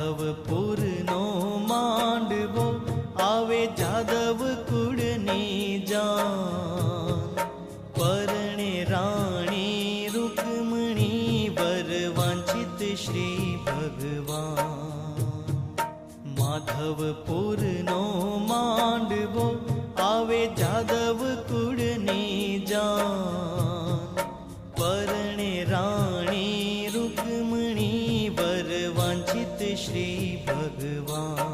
Madhopur no मांडवो आवे जादव कुड़नी जान। परणे राणी रुक्मणी वर वांछित श्री भगवान। माधवपुर नो मांडवो आवे जादव कुड़नी जान। परणे राणी रुक्मणी वर वांछित श्री भगवान।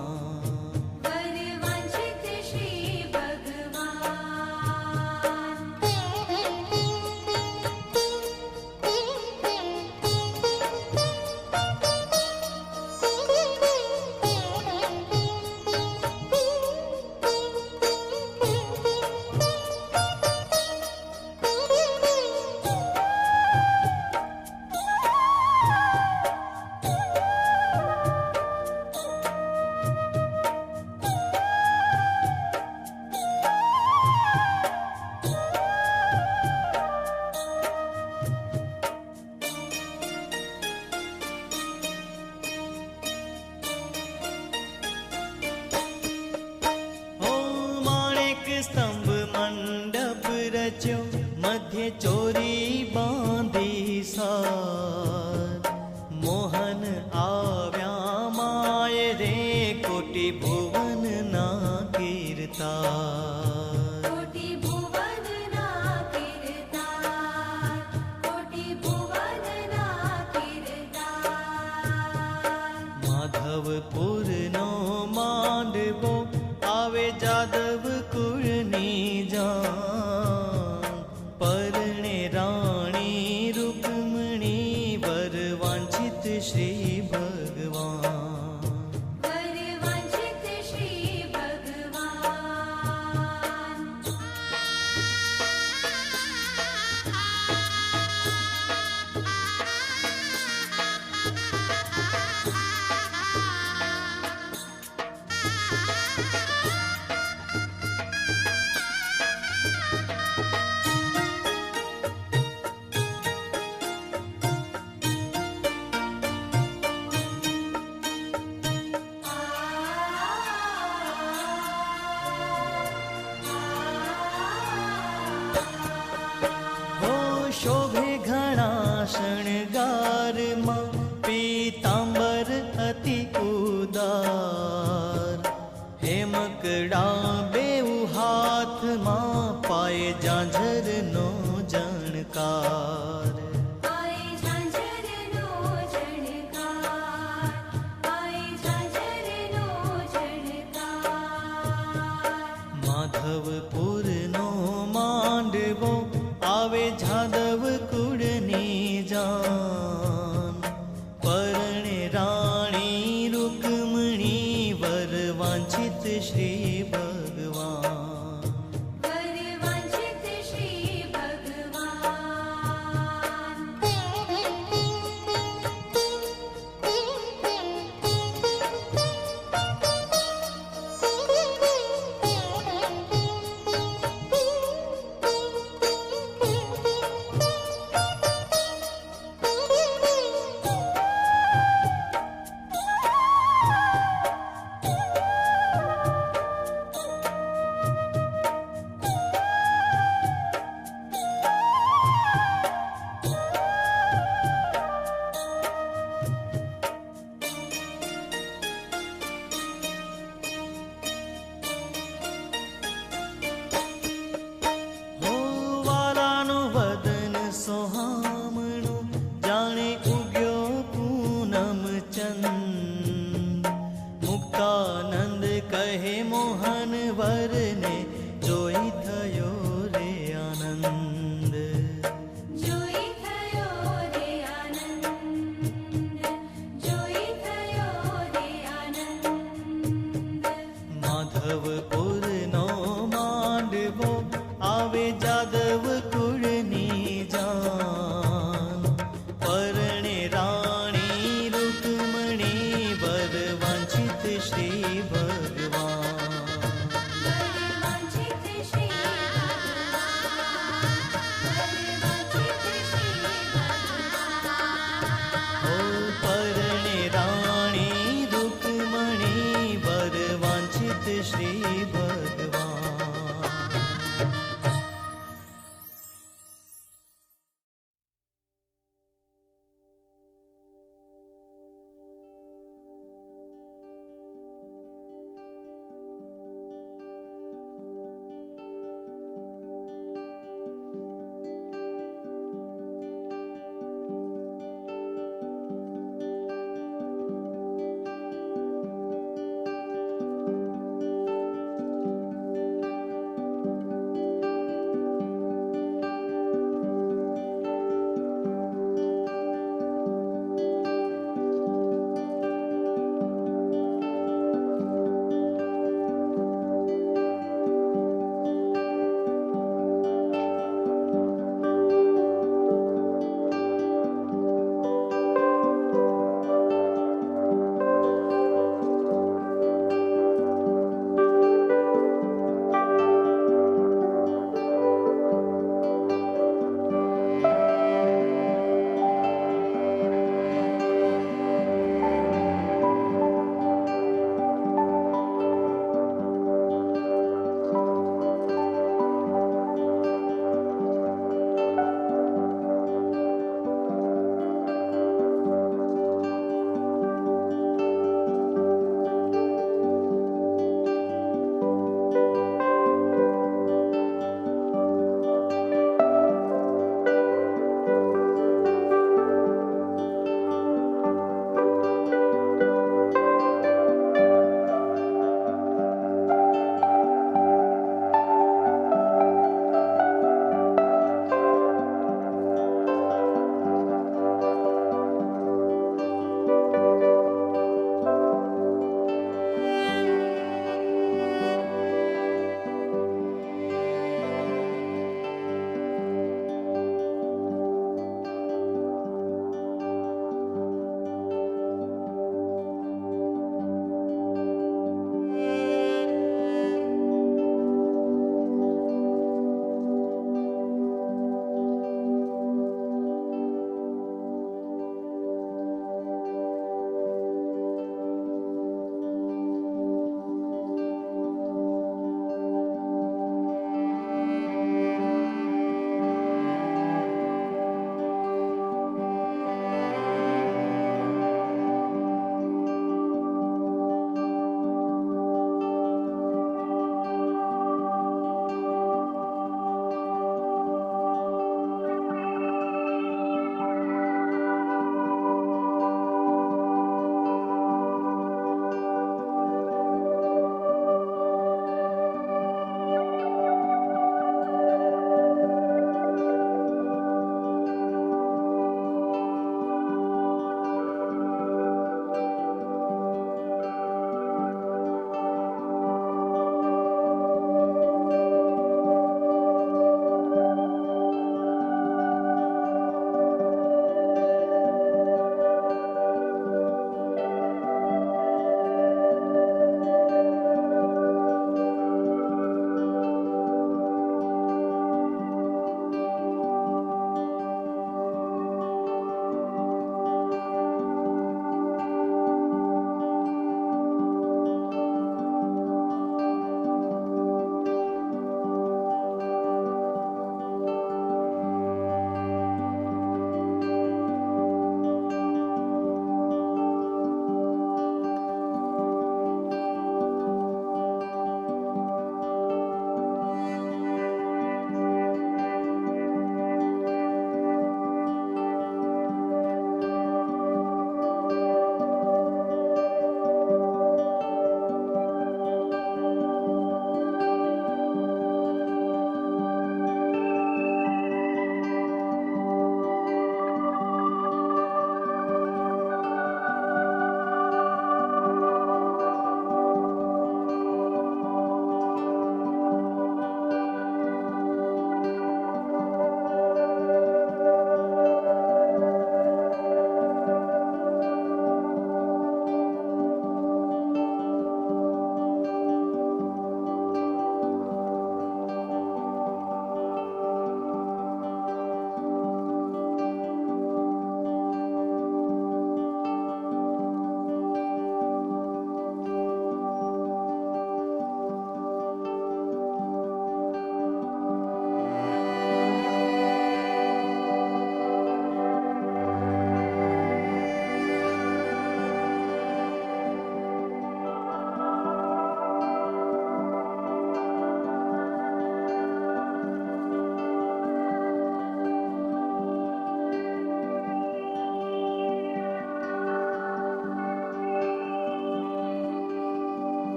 स्तंभ मंडप रच्यो मध्य चोरी बांधी सार। मोहन आव्या माय रे कोटि भुवन ना कीर्तार। कोटि भुवन ना कीर्तार, कोटि भुवन ना कीर्तार। माधवपुर नो मांडवो आवे जादव कुड़नी जान। परणे राणी रुक्मणी वर वांछित श्री भगवान। वर वांछित श्री भगवान। शोभे घणा शणगार मां पीतांबर अति उदार। हेमकड़ा बेउ हाथ मां पाए झांझर नो जणकार। आए झांझर नो जणकार, आए झांझर नो जणकार। माधवपुर नो मांडवो आवे जादव कुड़नी जान। परणे राणी रुक्मणी वर वांछित श्री भगवान।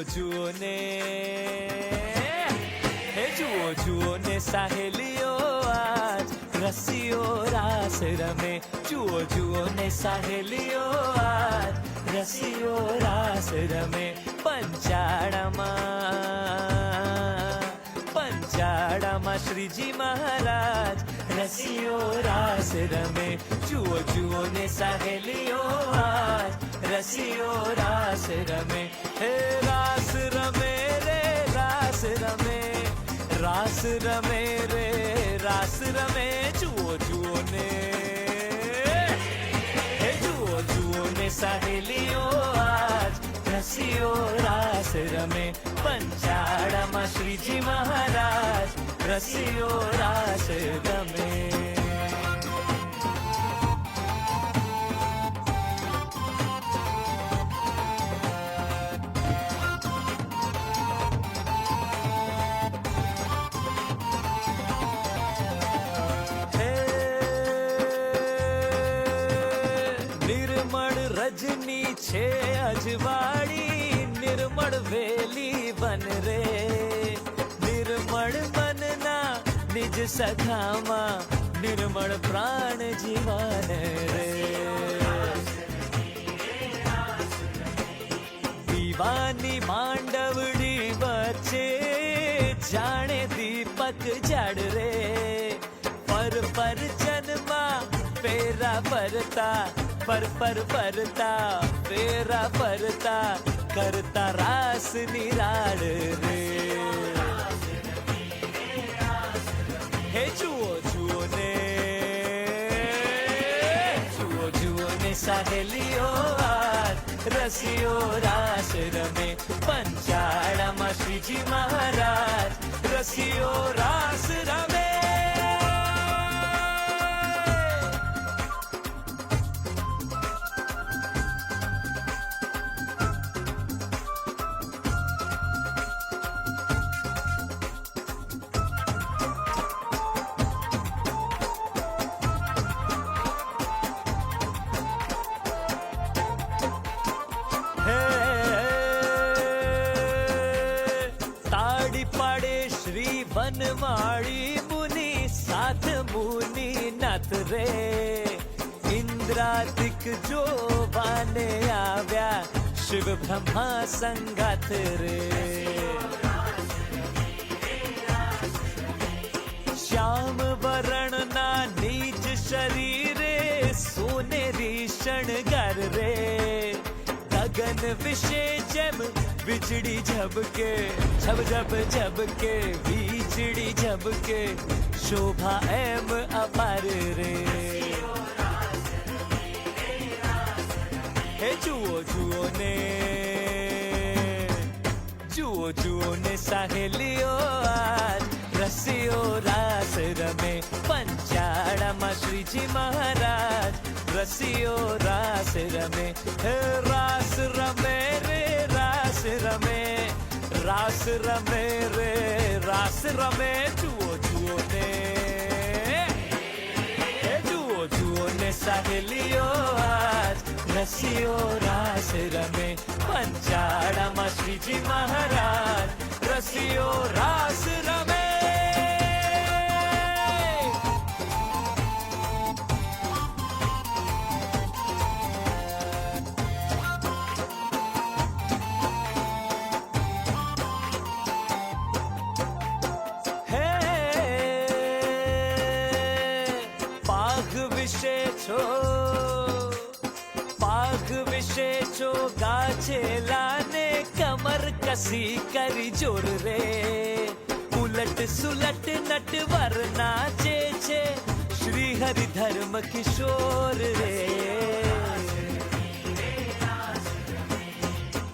જુઓ ને હે જુઓ જુઓ ને સાહેલીઓ આજ રસીઓ રાસ રમે જુઓ જુઓ ને સાહેલીઓ આજ રસીઓ રાસ રમે પંચાળામાં શ્રીજી મહારાજ રસીઓ રાસ રમે જુઓ જુઓ ને સાહેલીઓ આજ રસીઓ રાસ રમે હે રાસ રમે રે રાસ રમે રાસ રમે રે રાસ રમે જુઓ જુઓ ને હે જુઓ જુઓ ને સાહેલીઓ આજ રસીઓ રાસ રમે પંચાળામાં શ્રીજી મહારાજ રસીઓ રાસ રમે રજની છે અજવાળી નિર્મળ વેલી બન રે નિર્મળ મનના નિજ સખામાં નિર્મળ પ્રાણ જીવન રે દીવાની માંડવડી વચ્ચે જાણે દીપક જડ રે પર જન્મા પેરા પરતા પર પરતા પેરા પરતા કરતા રાસ નિરાળ રે હે જુઓ જુઓ ને સાહેલીઓ આજ રસીઓ રાસ રમે પંચાળામાં શ્રીજી મહારાજ રસીઓ રાસ રમે વનમાળી મુનિ સાથ મુનિ નાથ રે ઇન્દ્રાદિક જોવાને આવ્યા શિવ બ્રહ્મા સંગાથ રે શ્યામ વરણના નીચ શરીરે સોનેરી શણગાર રે ગગન વિશે જેમ વીજળી ઝબકે ઝબ ઝબ ઝબકે વીજળી ઝબકે શોભા એમ અપાર રે હે જુઓ જુઓ ને સાહેલીઓ આજ રસીઓ રાસ રમે પંચાળામાં શ્રીજી મહારાજ રસીઓ રાસ રમે હે રાસ રમે રે રાસ રમે રાસ રમે રે રાસ રમે જુઓ જુઓ ને સાહેલીઓ આજ રસીઓ રાસ રમે પંચાળામાં શ્રીજી મહારાજ રસીઓ રાસ રમે પાઘ વિશે છો ગાછેલાને કમર કસી કરી જોર રે ઉલટ સુલટ નટવર નાચે છે શ્રી હરિ ધર્મ કિશોર રે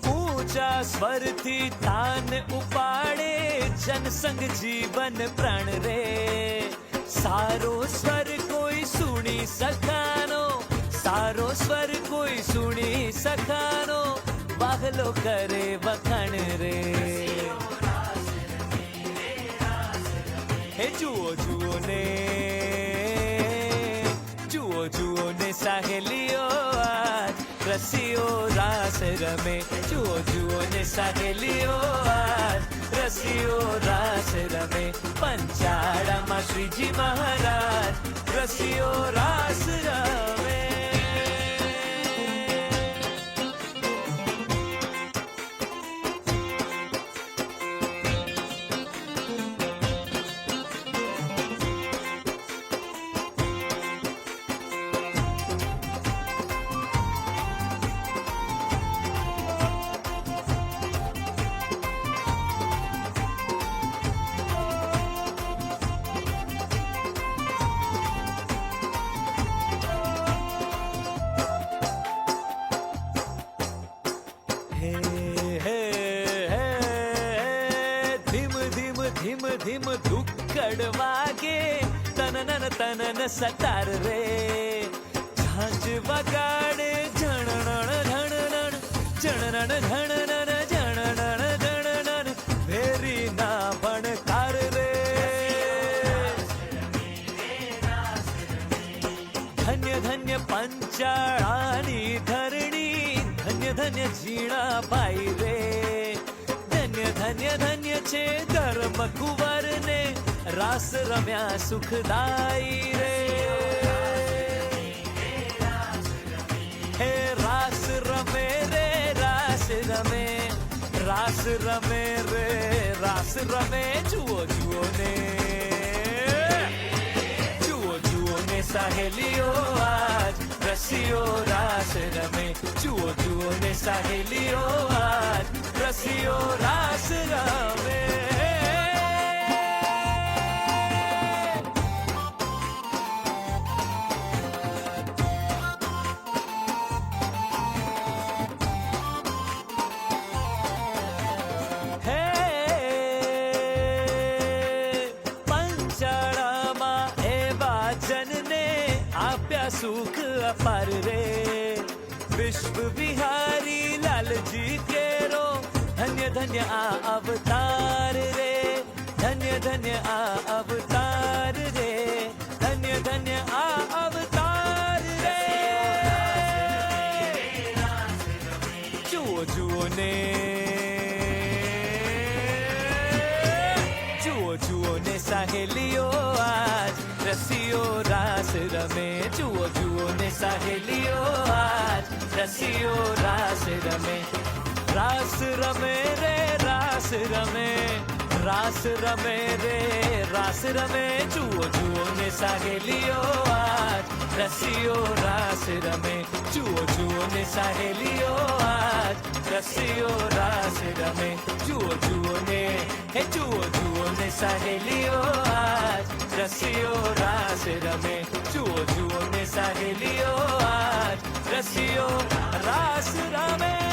ઊંચા સ્વરથી તાન ઉપાડે જનસંગ જીવન પ્રાણ રે સારો સ્વર કોઈ સુણી સખાનો સારો સ્વર કોઈ સુણી સખાનો વાહલો કરે વખાણ રે હે જુઓ જુઓ ને સાહેલીઓ આજ રસીઓ રાસ રમે જુઓ જુઓ ને સહેલીઓ આજ રસીઓ રાસ રમે પંચાળામાં શ્રીજી મહારાજ રસીઓ રાસ રમે હે હે હે ધીમ ધીમ ધીમ ધીમ ધુક્કડ વાગે તનન સતાર રે ઝાંઝ વગાડે ઝણણ ઝણણ ઝણણ ઝણણ ઝણણ ઝણણ ભેરી ના ભણકાર રે ધન્ય ધન્ય પંચાળાની ધરણી ધન્ય ધન્ય ઝીણા ભાઈ રે ધન્ય ધન્ય ધન્ય છે ધર્મ કુંવર ને રાસ રમ્યા સુખદાઈ રે હે રાસ રમે રે રાસ રમે રાસ રમે રે રાસ રમે જુઓ જુઓ ને સહેલીઓ આજ રસીઓ રાસ રમે જુઓ જુઓ ને સહેલીઓ આજ રસીઓ રાસ રમે હે પંચાળામાં એવા જનને આપ્યા સુખ અપાર રે વિશ્વ વિહારી લાલજી કેરો ધન્ય ધન્ય આ અવતાર રે ધન્ય ધન્ય આ અવતાર રે ધન્ય ધન્ય આ અવતાર રે જુઓ જુઓ ને જુઓ જુઓ ને સહેલીઓ આજ રસીઓ રાસ રમે જુઓ જુઓ ને સહેલીઓ આજ રસીઓ રાસ રમે રાસ રમે રે રાસ રમે રાસ રમે રે રાસ રમે જુઓ જુઓ ને સહેલીઓ આજ રસીઓ રાસ રમે જુઓ જુઓ ને સહેલીઓ આજ રસીઓ રાસ રમે જુઓ જુઓ ને હે જુઓ જુઓ ને સહેલીઓ આજ રસીઓ રાસ રમે જુઓ જુઓ ને સહેલીઓ આજ રસીઓ રાસ રમે